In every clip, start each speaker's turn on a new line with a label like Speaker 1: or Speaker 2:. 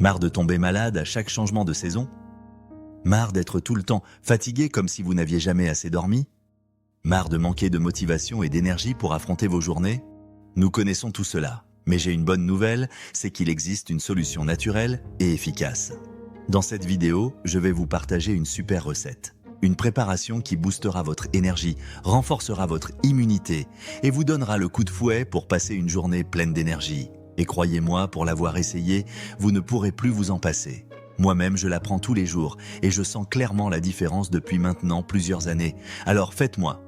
Speaker 1: Marre de tomber malade à chaque changement de saison? Marre d'être tout le temps fatigué comme si vous n'aviez jamais assez dormi? Marre de manquer de motivation et d'énergie pour affronter vos journées? Nous connaissons tout cela, mais j'ai une bonne nouvelle, c'est qu'il existe une solution naturelle et efficace. Dans cette vidéo, je vais vous partager une super recette. Une préparation qui boostera votre énergie, renforcera votre immunité et vous donnera le coup de fouet pour passer une journée pleine d'énergie. Et croyez-moi, pour l'avoir essayé, vous ne pourrez plus vous en passer. Moi-même, je la prends tous les jours et je sens clairement la différence depuis maintenant plusieurs années. Alors faites-moi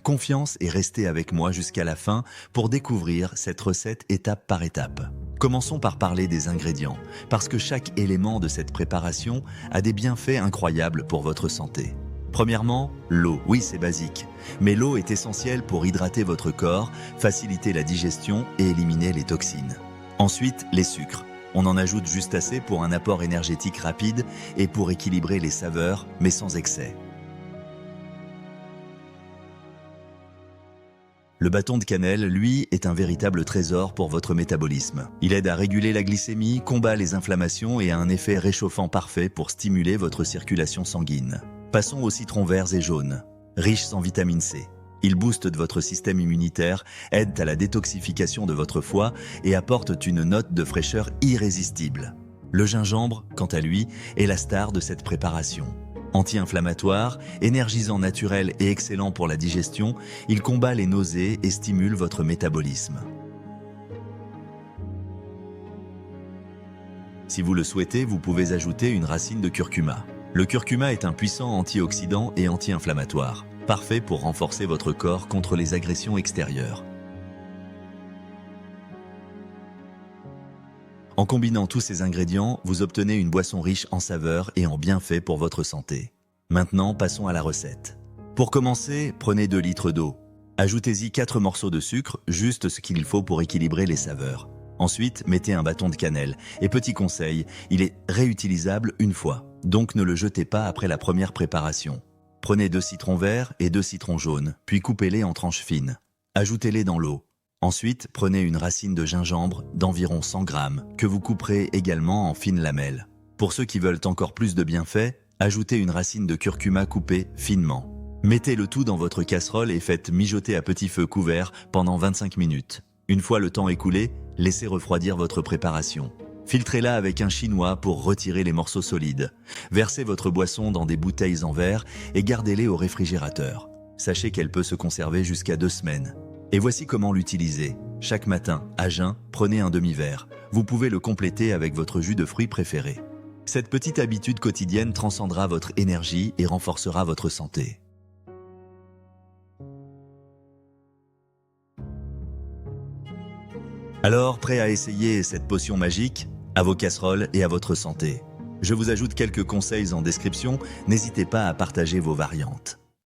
Speaker 1: confiance et restez avec moi jusqu'à la fin pour découvrir cette recette étape par étape. Commençons par parler des ingrédients, parce que chaque élément de cette préparation a des bienfaits incroyables pour votre santé. Premièrement, l'eau. Oui, c'est basique, mais l'eau est essentielle pour hydrater votre corps, faciliter la digestion et éliminer les toxines. Ensuite, les sucres. On en ajoute juste assez pour un apport énergétique rapide et pour équilibrer les saveurs, mais sans excès. Le bâton de cannelle, lui, est un véritable trésor pour votre métabolisme. Il aide à réguler la glycémie, combat les inflammations et a un effet réchauffant parfait pour stimuler votre circulation sanguine. Passons aux citrons verts et jaunes. Riches en vitamine C. Ils boostent votre système immunitaire, aident à la détoxification de votre foie et apportent une note de fraîcheur irrésistible. Le gingembre, quant à lui, est la star de cette préparation. Anti-inflammatoire, énergisant naturel et excellent pour la digestion, il combat les nausées et stimule votre métabolisme. Si vous le souhaitez, vous pouvez ajouter une racine de curcuma. Le curcuma est un puissant antioxydant et anti-inflammatoire, parfait pour renforcer votre corps contre les agressions extérieures. En combinant tous ces ingrédients, vous obtenez une boisson riche en saveurs et en bienfaits pour votre santé. Maintenant, passons à la recette. Pour commencer, prenez 2 litres d'eau. Ajoutez-y 4 morceaux de sucre, juste ce qu'il faut pour équilibrer les saveurs. Ensuite, mettez un bâton de cannelle. Et petit conseil, il est réutilisable une fois, donc ne le jetez pas après la première préparation. Prenez 2 citrons verts et 2 citrons jaunes, puis coupez-les en tranches fines. Ajoutez-les dans l'eau. Ensuite, prenez une racine de gingembre d'environ 100 grammes, que vous couperez également en fines lamelles. Pour ceux qui veulent encore plus de bienfaits, ajoutez une racine de curcuma coupée finement. Mettez le tout dans votre casserole et faites mijoter à petit feu couvert pendant 25 minutes. Une fois le temps écoulé, laissez refroidir votre préparation. Filtrez-la avec un chinois pour retirer les morceaux solides. Versez votre boisson dans des bouteilles en verre et gardez-les au réfrigérateur. Sachez qu'elle peut se conserver jusqu'à 2 semaines. Et voici comment l'utiliser. Chaque matin, à jeun, prenez un demi-verre. Vous pouvez le compléter avec votre jus de fruits préféré. Cette petite habitude quotidienne transcendra votre énergie et renforcera votre santé. Alors, prêt à essayer cette potion magique? À vos casseroles et à votre santé. Je vous ajoute quelques conseils en description, n'hésitez pas à partager vos variantes.